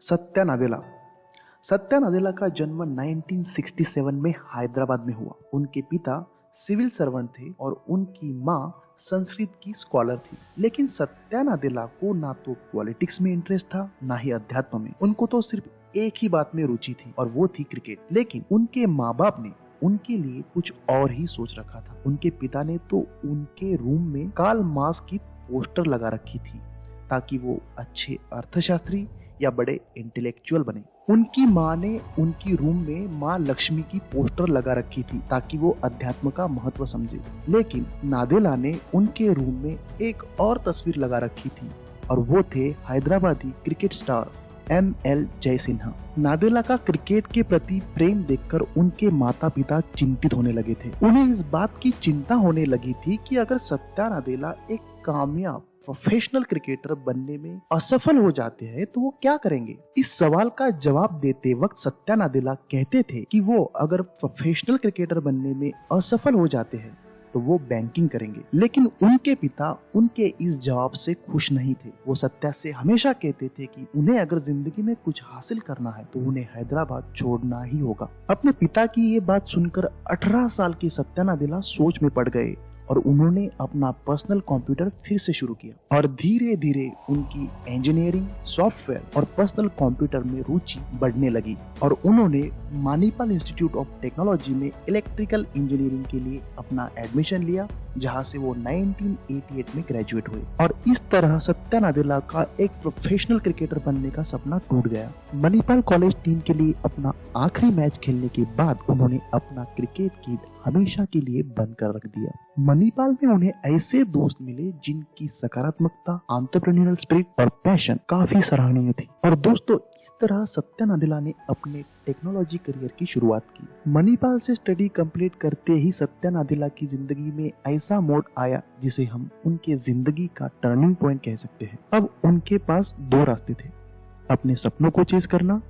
सत्या नादेला। सत्या नादेला का जन्म 1967 में हैदराबाद में हुआ। उनके पिता सिविल सर्वेंट थे और उनकी माँ संस्कृत की स्कॉलर थी। लेकिन सत्या नादेला को ना तो पॉलिटिक्स में इंटरेस्ट था, ना ही अध्यात्म में। उनको तो सिर्फ एक ही बात में रुचि थी और वो थी क्रिकेट। लेकिन उनके माँ बाप ने उनके लिए कुछ और ही सोच रखा था। उनके पिता ने तो उनके रूम में कार्ल मार्क्स की पोस्टर लगा रखी थी ताकि वो अच्छे अर्थशास्त्री या बड़े इंटेलेक्चुअल बने। उनकी माँ ने उनकी रूम में माँ लक्ष्मी की पोस्टर लगा रखी थी ताकि वो अध्यात्म का महत्व समझे। लेकिन नादेला ने उनके रूम में एक और तस्वीर लगा रखी थी और वो थे Hyderabadi cricket star ML Jaisimha. Nadella का क्रिकेट के प्रति प्रेम देखकर उनके माता पिता चिंतित होने लगे थे। उन्हें इस बात की चिंता होने लगी थी कि अगर सत्या नादेला एक कामयाब प्रोफेशनल क्रिकेटर बनने में असफल हो जाते हैं तो वो क्या करेंगे। इस सवाल का जवाब देते वक्त सत्या नादेला कहते थे कि वो अगर प्रोफेशनल क्रिकेटर बनने में असफल हो जाते हैं तो वो बैंकिंग करेंगे। लेकिन उनके पिता उनके इस जवाब से खुश नहीं थे। वो सत्या से हमेशा कहते थे कि उन्हें अगर जिंदगी में कुछ हासिल करना है तो उन्हें हैदराबाद छोड़ना ही होगा। अपने पिता की ये बात सुनकर 18 साल के सत्या नादेला सोच में पड़ गए और उन्होंने अपना पर्सनल कंप्यूटर फिर से शुरू किया और धीरे धीरे उनकी इंजीनियरिंग, सॉफ्टवेयर और पर्सनल कंप्यूटर में रुचि बढ़ने लगी और उन्होंने मणिपाल इंस्टीट्यूट ऑफ टेक्नोलॉजी में इलेक्ट्रिकल इंजीनियरिंग के लिए अपना एडमिशन लिया, जहां से वो 1988 में ग्रेजुएट हुए। और इस तरह सत्या नादेला का एक प्रोफेशनल क्रिकेटर बनने का सपना टूट गया। मणिपाल कॉलेज टीम के लिए अपना आखिरी मैच खेलने के बाद उन्होंने अपना क्रिकेट किट हमेशा के लिए बंद कर रख दिया। मणिपाल में उन्हें ऐसे दोस्त मिले जिनकी सकारात्मकता, एंटरप्रेन्योरियल स्पिरिट और पैशन काफी सराहनीय थी। और दोस्तों, इस तरह सत्या नादेला ने अपने टेक्नोलॉजी करियर की शुरुआत की। मणिपाल से स्टडी कंप्लीट करते ही सत्या नादेला की जिंदगी में ऐसा मोड़ आया जिसे हम उनके जिंदगी का टर्निंग पॉइंट कह सकते हैं। अब उनके पास दो रास्ते थे, अपने सपनों को चेज करना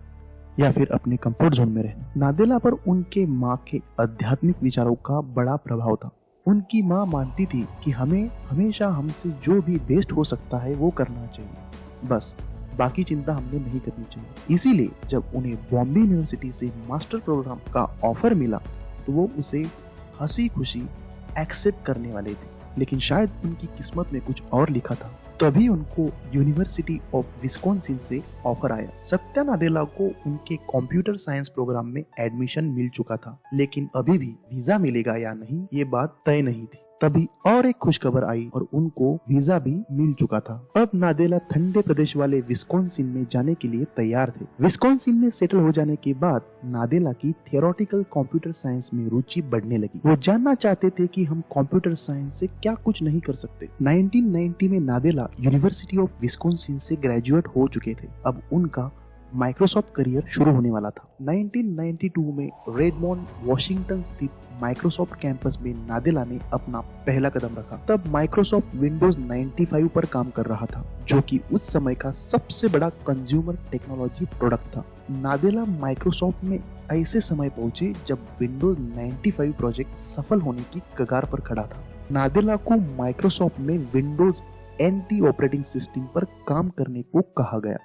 या फिर अपने कंफर्ट जोन में रहना। नादेला पर उनके माँ के आध्यात्मिक विचारों का बड़ा प्रभाव था। उनकी माँ मानती थी कि हमें हमेशा हमसे जो भी बेस्ट हो सकता है वो करना चाहिए, बस बाकी चिंता हमने नहीं करनी चाहिए। इसीलिए जब उन्हें बॉम्बे यूनिवर्सिटी से मास्टर प्रोग्राम का ऑफर मिला तो वो उसे हंसी खुशी एक्सेप्ट करने वाले थे। लेकिन शायद उनकी किस्मत में कुछ और लिखा था, तभी उनको यूनिवर्सिटी ऑफ विस्कॉन्सिन से ऑफर आया। सत्या नादेला को उनके कंप्यूटर साइंस प्रोग्राम में एडमिशन मिल चुका था, लेकिन अभी भी वीजा मिलेगा या नहीं ये बात तय नहीं थी। तभी और एक खुशखबर आई और उनको वीजा भी मिल चुका था। अब नादेला ठंडे प्रदेश वाले विस्कॉन्सिन में जाने के लिए तैयार थे। विस्कॉन्सिन में सेटल हो जाने के बाद नादेला की थियोरेटिकल कंप्यूटर साइंस में रुचि बढ़ने लगी। वो जानना चाहते थे कि हम कंप्यूटर साइंस से क्या कुछ नहीं कर सकते। 1990 में नादेला यूनिवर्सिटी ऑफ विस्कॉन्सिन से ग्रेजुएट हो चुके थे। अब उनका माइक्रोसॉफ्ट करियर शुरू होने वाला था। 1992 में रेडमोंड वॉशिंगटन स्थित माइक्रोसॉफ्ट कैंपस में नादेला ने अपना पहला कदम रखा। तब माइक्रोसॉफ्ट विंडोज 95 पर काम कर रहा था, जो कि उस समय का सबसे बड़ा कंज्यूमर टेक्नोलॉजी प्रोडक्ट था। नादेला माइक्रोसॉफ्ट में ऐसे समय पहुंचे जब विंडोज 95 प्रोजेक्ट सफल होने की कगार पर खड़ा था। नादेला को माइक्रोसॉफ्ट में विंडोज NT ऑपरेटिंग सिस्टम पर काम करने को कहा गया,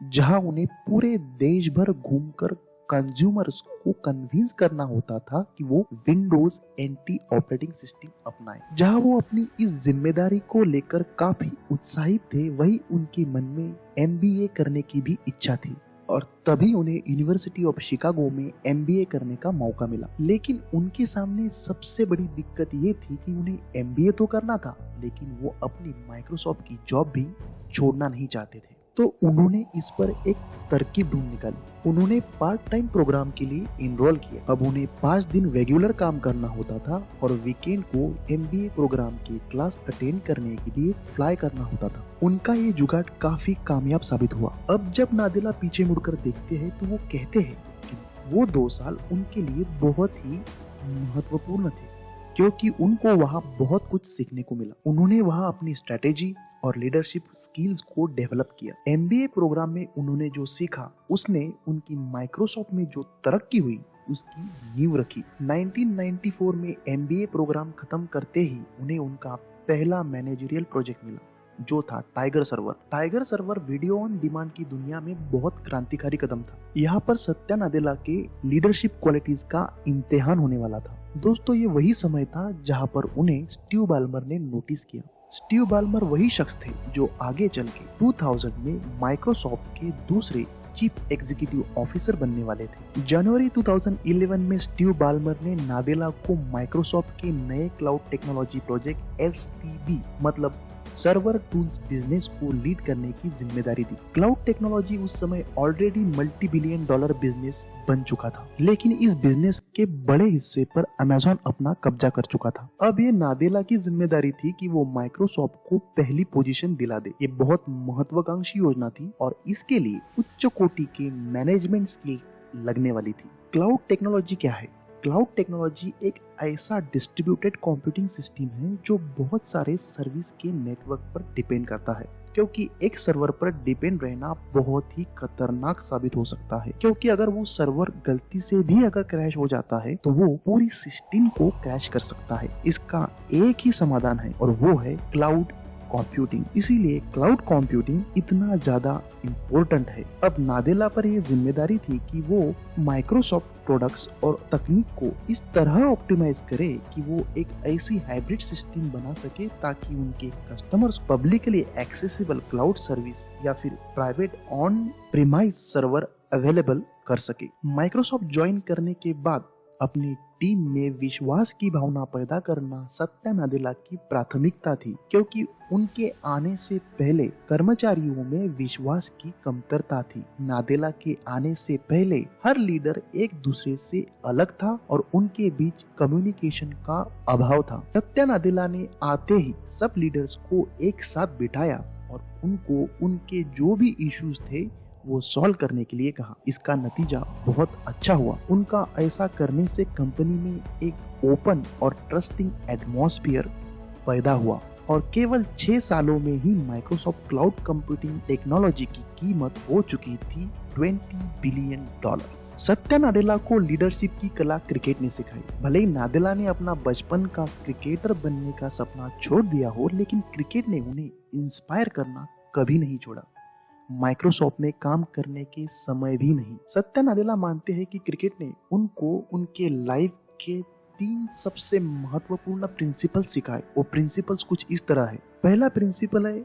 जहां उन्हें पूरे देश भर घूमकर कंज्यूमर्स को कन्विंस करना होता था कि वो विंडोज NT ऑपरेटिंग सिस्टम अपनाएं। जहां वो अपनी इस जिम्मेदारी को लेकर काफी उत्साहित थे, वही उनके मन में MBA करने की भी इच्छा थी और तभी उन्हें यूनिवर्सिटी ऑफ शिकागो में MBA करने का मौका मिला। लेकिन उनके सामने सबसे बड़ी दिक्कत ये थी कि उन्हें MBA तो करना था, लेकिन वो अपनी माइक्रोसॉफ्ट की जॉब भी छोड़ना नहीं चाहते थे। तो उन्होंने इस पर एक तरकीब ढूंढ निकाली। उन्होंने पार्ट टाइम प्रोग्राम के लिए इनरोल किया। अब उन्हें 5 दिन रेगुलर काम करना होता था और वीकेंड को MBA प्रोग्राम की क्लास अटेंड करने के लिए फ्लाई करना होता था। उनका ये जुगाड़ काफी कामयाब साबित हुआ। अब जब नादेला पीछे मुड़कर देखते हैं तो वो कहते हैं कि वो 2 साल उनके लिए बहुत ही महत्वपूर्ण थे, क्योंकि उनको वहाँ बहुत कुछ सीखने को मिला। उन्होंने वहाँ अपनी स्ट्रेटेजी और लीडरशिप स्किल्स को डेवलप किया। MBA प्रोग्राम में उन्होंने जो सीखा उसने उनकी माइक्रोसॉफ्ट में जो तरक्की हुई उसकी नींव रखी। 1994 में MBA प्रोग्राम खत्म करते ही उन्हें उनका पहला मैनेजरियल प्रोजेक्ट मिला जो था tiger server. Tiger server video on demand की दुनिया में बहुत क्रांतिकारी कदम था। यहाँ पर सत्या नादेला के लीडरशिप क्वालिटीज का इम्तिहान होने वाला था। दोस्तों, ये वही समय था जहाँ पर उन्हें स्टीव बाल्मर ने नोटिस किया। स्टीव बाल्मर वही शख्स थे जो आगे चल के 2000 में माइक्रोसॉफ्ट के दूसरे चीफ एग्जीक्यूटिव ऑफिसर बनने वाले थे। जनवरी 2011 में स्टीव बाल्मर ने नादेला को माइक्रोसॉफ्ट के नए क्लाउड टेक्नोलॉजी प्रोजेक्ट STB मतलब सर्वर टूल्स बिजनेस को लीड करने की जिम्मेदारी दी। क्लाउड टेक्नोलॉजी उस समय ऑलरेडी $multi-billion बिजनेस बन चुका था, लेकिन इस बिजनेस के बड़े हिस्से पर अमेज़न अपना कब्जा कर चुका था। अब ये नादेला की जिम्मेदारी थी कि वो माइक्रोसॉफ्ट को पहली पोजीशन दिला दे। ये बहुत महत्वाकांक्षी योजना थी और इसके लिए उच्च कोटि के मैनेजमेंट स्किल्स लगने वाली थी। क्लाउड टेक्नोलॉजी क्या है? क्लाउड टेक्नोलॉजी एक ऐसा डिस्ट्रीब्यूटेड कंप्यूटिंग सिस्टम है जो बहुत सारे सर्विस के नेटवर्क पर डिपेंड करता है, क्योंकि एक सर्वर पर डिपेंड रहना बहुत ही खतरनाक साबित हो सकता है, क्योंकि अगर वो सर्वर गलती से भी अगर क्रैश हो जाता है तो वो पूरी सिस्टम को क्रैश कर सकता है। इसका एक ही समाधान है और वो है क्लाउड कंप्यूटिंग। इसीलिए क्लाउड कंप्यूटिंग इतना ज्यादा इम्पोर्टेंट है। अब नादेला पर यह जिम्मेदारी थी कि वो माइक्रोसॉफ्ट प्रोडक्ट्स और तकनीक को इस तरह ऑप्टिमाइज करे कि वो एक ऐसी हाइब्रिड सिस्टम बना सके ताकि उनके customers publicly accessible cloud service या फिर private on premise server available कर सके। माइक्रोसॉफ्ट ज्वाइन करने के बाद अपनी टीम में विश्वास की भावना पैदा करना सत्या नादेला की प्राथमिकता थी, क्योंकि उनके आने से पहले कर्मचारियों में विश्वास की कमतरता थी। नादेला के आने से पहले हर लीडर एक दूसरे से अलग था और उनके बीच कम्युनिकेशन का अभाव था। सत्या नादेला ने आते ही सब लीडर्स को एक साथ बिठाया और उनको उनके जो भी इश्यूज थे वो सॉल्व करने के लिए कहा। इसका नतीजा बहुत अच्छा हुआ। उनका ऐसा करने से कंपनी में एक ओपन और ट्रस्टिंग एटमॉस्फेयर पैदा हुआ और केवल 6 सालों में ही माइक्रोसॉफ्ट क्लाउड कंप्यूटिंग टेक्नोलॉजी की कीमत हो चुकी थी $20 बिलियन। सत्या नादेला को लीडरशिप की कला क्रिकेट ने सिखाई। भले ही नादेला ने अपना बचपन का क्रिकेटर बनने का सपना छोड़ दिया हो, लेकिन क्रिकेट ने उन्हें इंस्पायर करना कभी नहीं छोड़ा। माइक्रोसॉफ्ट में काम करने के समय भी नहीं। सत्या नादेला मानते हैं कि क्रिकेट ने उनको उनके लाइफ के 3 सबसे महत्वपूर्ण प्रिंसिपल सिखाए। वो प्रिंसिपल्स कुछ इस तरह है। पहला प्रिंसिपल है,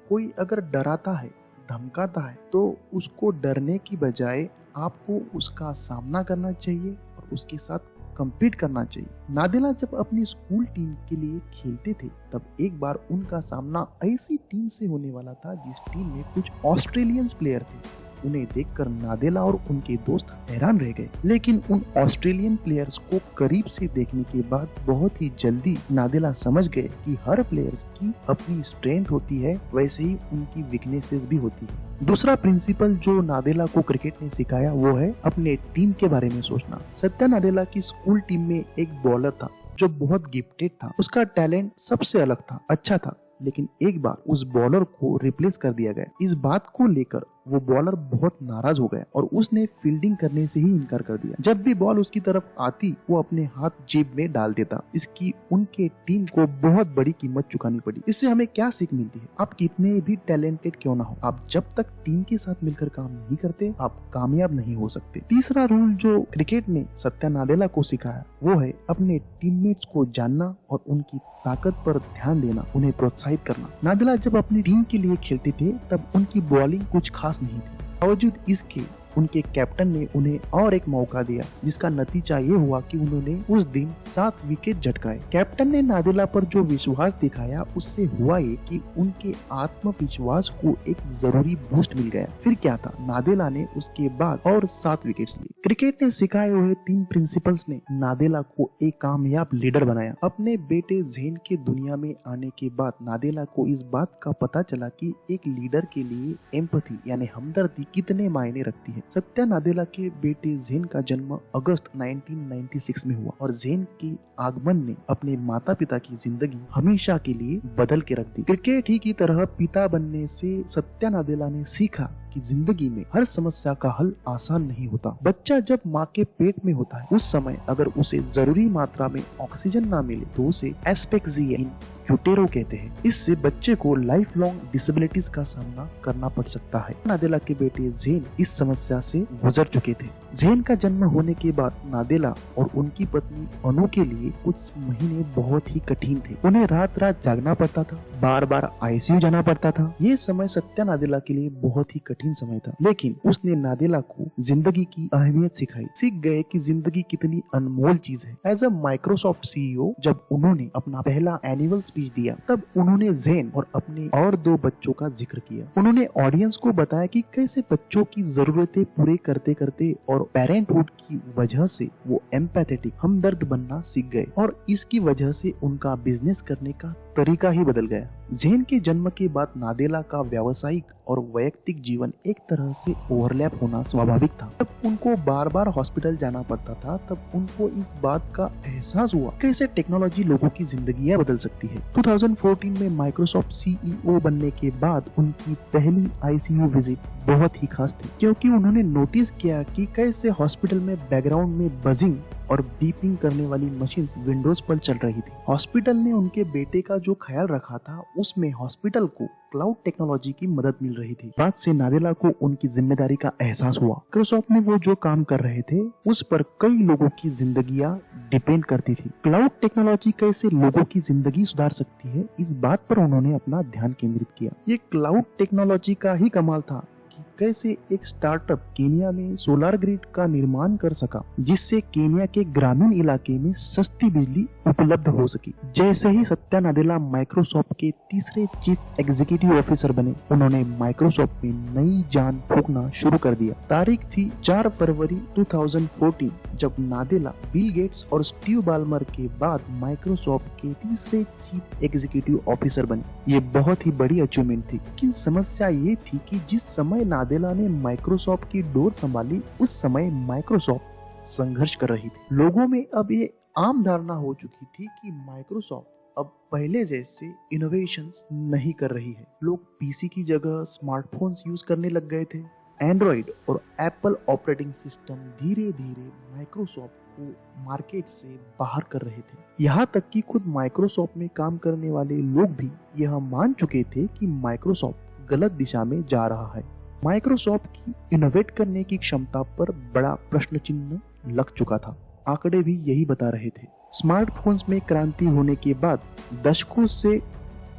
कोई अगर डराता है, धमकाता है तो उसको डरने की बजाय आपको उसका सामना करना चाहिए और उसके साथ कम्पीट करना चाहिए। नादेला जब अपनी स्कूल टीम के लिए खेलते थे तब एक बार उनका सामना ऐसी टीम से होने वाला था जिस टीम में कुछ ऑस्ट्रेलियंस प्लेयर थे। उन्हें देखकर नादेला और उनके दोस्त हैरान रह गए, लेकिन उन ऑस्ट्रेलियन प्लेयर्स को करीब से देखने के बाद बहुत ही जल्दी नादेला समझ गए कि हर प्लेयर्स की अपनी स्ट्रेंथ होती है, वैसे ही उनकी वीकनेसेस भी होती है। दूसरा प्रिंसिपल जो नादेला को क्रिकेट ने सिखाया वो है अपने टीम के बारे में सोचना। सत्या नादेला की स्कूल टीम में एक बॉलर था जो बहुत गिफ्टेड था। उसका टैलेंट सबसे अलग था, अच्छा था, लेकिन एक बार उस बॉलर को रिप्लेस कर दिया गया। इस बात को लेकर वो बॉलर बहुत नाराज हो गया और उसने फील्डिंग करने से ही इनकार कर दिया। जब भी बॉल उसकी तरफ आती वो अपने हाथ जेब में डाल देता। इसकी उनके टीम को बहुत बड़ी कीमत चुकानी पड़ी। इससे हमें क्या सीख मिलती है? आप कितने भी टैलेंटेड क्यों ना हो, आप जब तक टीम के साथ मिलकर काम नहीं करते आप कामयाब नहीं हो सकते। तीसरा रूल जो क्रिकेट ने सत्या नादेला को सिखाया वो है अपने टीममेट्स को जानना और उनकी ताकत पर ध्यान देना, उन्हें प्रोत्साहित करना। नादेला जब अपनी टीम के लिए खेलते थे तब उनकी बॉलिंग कुछ खास नहीं थी। बावजूद इसके उनके कैप्टन ने उन्हें और एक मौका दिया, जिसका नतीजा ये हुआ कि उन्होंने उस दिन 7 विकेट झटकाए। कैप्टन ने नादेला पर जो विश्वास दिखाया उससे हुआ ये कि उनके आत्मविश्वास को एक जरूरी बूस्ट मिल गया। फिर क्या था, नादेला ने उसके बाद और 7 विकेट्स लिए। क्रिकेट ने सिखाए हुए 3 प्रिंसिपल्स ने नादेला को एक कामयाब लीडर बनाया। अपने बेटे ज़ेन के दुनिया में आने के बाद नादेला को इस बात का पता चला कि एक लीडर के लिए एम्पैथी यानी हमदर्दी कितने मायने रखती है। सत्या नादेला के बेटे ज़ेन का जन्म अगस्त 1996 में हुआ और ज़ेन के आगमन ने अपने माता पिता की जिंदगी हमेशा के लिए बदल के रख दी। क्रिकेट ही की तरह पिता बनने से सत्या नादेला ने सीखा कि जिंदगी में हर समस्या का हल आसान नहीं होता। बच्चा जब माँ के पेट में होता है उस समय अगर उसे जरूरी मात्रा में ऑक्सीजन ना मिले तो उसे एस्फिक्सिया इन यूटेरो कहते हैं। इससे बच्चे को लाइफ लॉन्ग डिसेबिलिटीज का सामना करना पड़ सकता है। नादेला के बेटे ज़ेन इस समस्या से गुजर चुके थे। ज़ेन का जन्म होने के बाद नादेला और उनकी पत्नी अनु के लिए कुछ महीने बहुत ही कठिन थे। उन्हें रात रात जागना पड़ता था, बार बार आईसीयू जाना पड़ता था। ये समय सत्या नादेला के लिए बहुत ही कठिन समय था, लेकिन उसने नादेला को जिंदगी की अहमियत सिखाई। सीख गए कि जिंदगी कितनी अनमोल चीज है। एज अ माइक्रोसॉफ्ट सीईओ जब उन्होंने अपना पहला एनुअल स्पीच दिया तब उन्होंने ज़ेन और अपने और 2 बच्चों का जिक्र किया। उन्होंने ऑडियंस को बताया कि कैसे बच्चों की जरूरतें पूरे करते करते और पेरेंटहुड की वजह से वो एम्पैथेटिक हमदर्द बनना सीख गए और इसकी वजह से उनका बिजनेस करने का तरीका ही बदल गया। ज़ेन के जन्म के बाद नादेला का व्यावसायिक और वैयक्तिक जीवन एक तरह से ओवरलैप होना स्वाभाविक था। जब उनको बार बार हॉस्पिटल जाना पड़ता था तब उनको इस बात का एहसास हुआ कैसे टेक्नोलॉजी लोगों की जिंदगियां बदल सकती है। 2014 में माइक्रोसॉफ्ट सीईओ बनने के बाद उनकी पहली आईसीयू विजिट बहुत ही खास थी, क्योंकि उन्होंने नोटिस किया कि कैसे हॉस्पिटल में बैकग्राउंड में बजिंग और बीपिंग करने वाली मशीन्स विंडोज पर चल रही थी। हॉस्पिटल ने उनके बेटे का जो ख्याल रखा था उसमें हॉस्पिटल को क्लाउड टेक्नोलॉजी की मदद मिल रही थी। बात से नादेला को उनकी जिम्मेदारी का एहसास हुआ। माइक्रोसॉफ्ट में वो जो काम कर रहे थे उस पर कई लोगों की जिंदगियां डिपेंड करती थी। क्लाउड टेक्नोलॉजी कैसे लोगों की जिंदगी सुधार सकती है, इस बात पर उन्होंने अपना ध्यान केंद्रित किया। ये क्लाउड टेक्नोलॉजी का ही कमाल था कि कैसे एक स्टार्टअप केनिया में सोलर ग्रिड का निर्माण कर सका, जिससे केनिया के ग्रामीण इलाके में सस्ती बिजली उपलब्ध हो सकी। जैसे ही सत्या नादेला माइक्रोसॉफ्ट के तीसरे चीफ एग्जीक्यूटिव ऑफिसर बने, उन्होंने माइक्रोसॉफ्ट में नई जान फूंकना शुरू कर दिया। तारीख थी 4 फरवरी 2014 जब नादेला बिल गेट्स और स्टीव बाल्मर के बाद माइक्रोसॉफ्ट के तीसरे चीफ एग्जीक्यूटिव ऑफिसर बने। ये बहुत ही बड़ी अचीवमेंट थी, लेकिन समस्या ये थी कि जिस समय नादेला ने माइक्रोसॉफ्ट की डोर संभाली उस समय माइक्रोसॉफ्ट संघर्ष कर रही थी। लोगों में अब ये आम धारणा हो चुकी थी कि माइक्रोसॉफ्ट अब पहले जैसे इनोवेशंस नहीं कर रही है। लोग पीसी की जगह स्मार्टफोन्स यूज करने लग गए थे। एंड्रॉइड और एप्पल ऑपरेटिंग सिस्टम धीरे धीरे माइक्रोसॉफ्ट को मार्केट से बाहर कर रहे थे। यहाँ तक कि खुद माइक्रोसॉफ्ट में काम करने वाले लोग भी यह मान चुके थे कि माइक्रोसॉफ्ट गलत दिशा में जा रहा है। माइक्रोसॉफ्ट की इनोवेट करने की क्षमता पर बड़ा प्रश्न चिन्ह लग चुका था। आंकड़े भी यही बता रहे थे। स्मार्टफोन्स में क्रांति होने के बाद दशकों से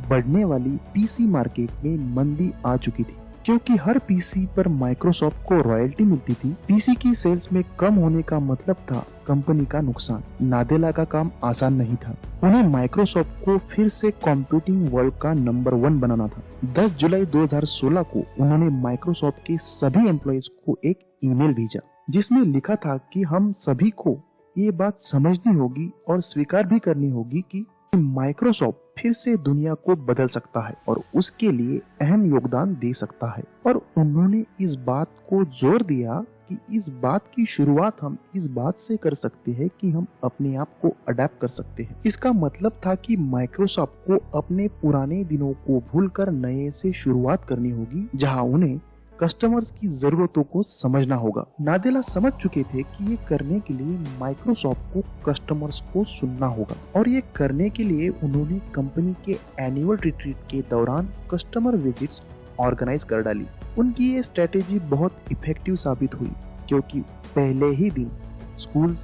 बढ़ने वाली पीसी मार्केट में मंदी आ चुकी थी, क्योंकि हर पीसी पर माइक्रोसॉफ्ट को रॉयल्टी मिलती थी। पीसी की सेल्स में कम होने का मतलब था कंपनी का नुकसान। नादेला का काम आसान नहीं था। उन्हें माइक्रोसॉफ्ट को फिर से कंप्यूटिंग वर्ल्ड का नंबर 1 बनाना था। 10 जुलाई 2016 को उन्होंने माइक्रोसॉफ्ट के सभी एम्प्लॉइज को एक ईमेल भेजा, जिसमें लिखा था कि हम सभी को ये बात समझनी होगी और स्वीकार भी करनी होगी कि माइक्रोसॉफ्ट फिर से दुनिया को बदल सकता है और उसके लिए अहम योगदान दे सकता है। और उन्होंने इस बात को जोर दिया कि इस बात की शुरुआत हम इस बात से कर सकते हैं कि हम अपने आप को अडेप्ट कर सकते हैं। इसका मतलब था कि माइक्रोसॉफ्ट को अपने पुराने दिनों को भूलकर नए से शुरुआत करनी होगी, जहां उन्हें कस्टमर्स की जरूरतों को समझना होगा। नादेला समझ चुके थे कि ये करने के लिए माइक्रोसॉफ्ट को कस्टमर्स को सुनना होगा, और ये करने के लिए उन्होंने कंपनी के एनुअल रिट्रीट के दौरान कस्टमर विजिट्स ऑर्गेनाइज कर डाली। उनकी ये स्ट्रेटेजी बहुत इफेक्टिव साबित हुई, क्योंकि पहले ही दिन स्कूल,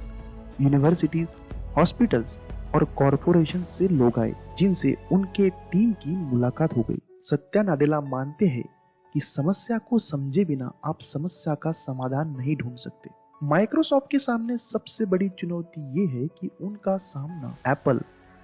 यूनिवर्सिटीज, हॉस्पिटल्स और कॉरपोरेशन से लोग आए, जिनसे उनके टीम की मुलाकात हो गई। सत्या नादेला मानते हैं कि समस्या को समझे बिना आप समस्या का समाधान नहीं ढूंढ सकते। माइक्रोसॉफ्ट के सामने सबसे बड़ी चुनौती ये है कि उनका सामना एप्पल,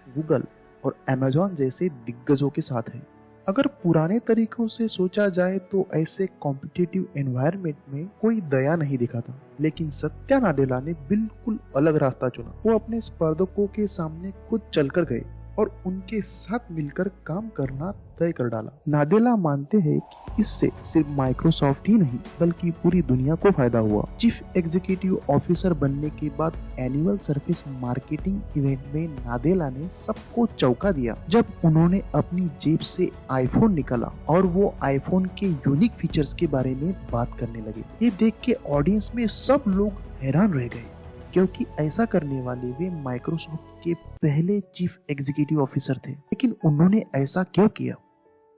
गूगल और अमेज़न जैसे दिग्गजों के साथ है। अगर पुराने तरीकों से सोचा जाए तो ऐसे कॉम्पिटिटिव एनवायरनमेंट में कोई दया नहीं दिखाता, लेकिन सत्या नादेला ने बिल्कुल अलग रास्ता चुना। वो अपने स्पर्धकों के सामने खुद चलकर गए और उनके साथ मिलकर काम करना तय कर डाला। नादेला मानते हैं कि इससे सिर्फ माइक्रोसॉफ्ट ही नहीं बल्कि पूरी दुनिया को फायदा हुआ। चीफ एग्जीक्यूटिव ऑफिसर बनने के बाद एनुअल सर्विस मार्केटिंग इवेंट में नादेला ने सबको चौंका दिया जब उन्होंने अपनी जेब से आईफोन निकाला और वो आईफोन के यूनिक फीचर्स के बारे में बात करने लगे। ये देख के ऑडियंस में सब लोग हैरान रह गए क्योंकि ऐसा करने वाले वे माइक्रोसॉफ्ट के पहले चीफ एग्जीक्यूटिव ऑफिसर थे। लेकिन उन्होंने ऐसा क्यों किया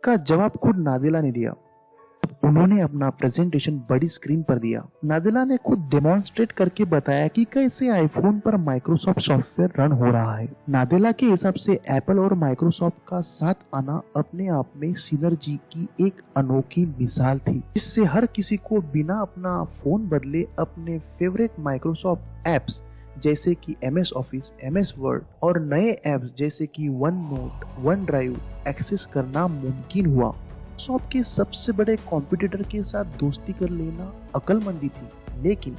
का जवाब खुद नादेला ने दिया। उन्होंने अपना प्रेजेंटेशन बड़ी स्क्रीन पर दिया। नादेला ने खुद डेमोन्स्ट्रेट करके बताया कि कैसे आईफोन पर माइक्रोसॉफ्ट सॉफ्टवेयर रन हो रहा है। नादेला के हिसाब से एप्पल और माइक्रोसॉफ्ट का साथ आना अपने आप में सिनर्जी की एक अनोखी मिसाल थी, जिससे हर किसी को बिना अपना फोन बदले अपने फेवरेट माइक्रोसॉफ्ट एप्स जैसे कि MS ऑफिस, MS वर्ड और नए एप्स जैसे कि OneNote, OneDrive access करना मुमकिन हुआ। माइक्रोसॉफ्ट के सबसे बड़े कॉम्पिटिटर के साथ दोस्ती कर लेना अक्लमंदी थी, लेकिन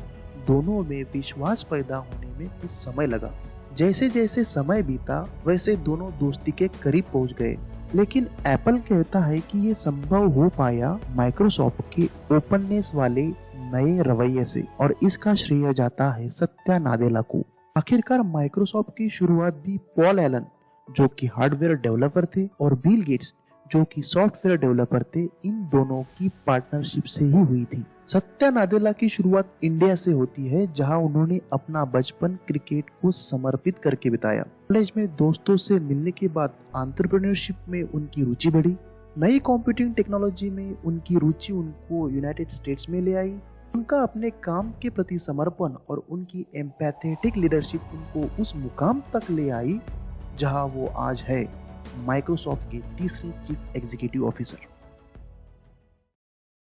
दोनों में विश्वास पैदा होने में कुछ समय लगा। जैसे जैसे समय बीता वैसे दोनों दोस्ती के करीब पहुंच गए। लेकिन एप्पल कहता है कि ये संभव हो पाया माइक्रोसॉफ्ट के ओपननेस वाले नए रवैये से, और इसका श्रेय जाता है सत्या नादेला को। आखिरकार माइक्रोसॉफ्ट की शुरुआत भी पॉल एलन जो कि हार्डवेयर डेवलपर थे और बिल गेट्स जो कि सॉफ्टवेयर डेवलपर थे, इन दोनों की पार्टनरशिप से ही हुई थी। सत्या नादेला की शुरुआत इंडिया से होती है, जहां उन्होंने अपना बचपन क्रिकेट को समर्पित करके बिताया। कॉलेज में दोस्तों से मिलने के बाद एंटरप्रेन्योरशिप में उनकी रुचि बढ़ी। नई कंप्यूटिंग टेक्नोलॉजी में उनकी रुचि उनको यूनाइटेड स्टेट्स में ले आई। उनका अपने काम के प्रति समर्पण और उनकी एम्पैथेटिक लीडरशिप उनको उस मुकाम तक ले आई जहां वो आज है, माइक्रोसॉफ्ट के तीसरे चीफ एग्जीक्यूटिव ऑफिसर।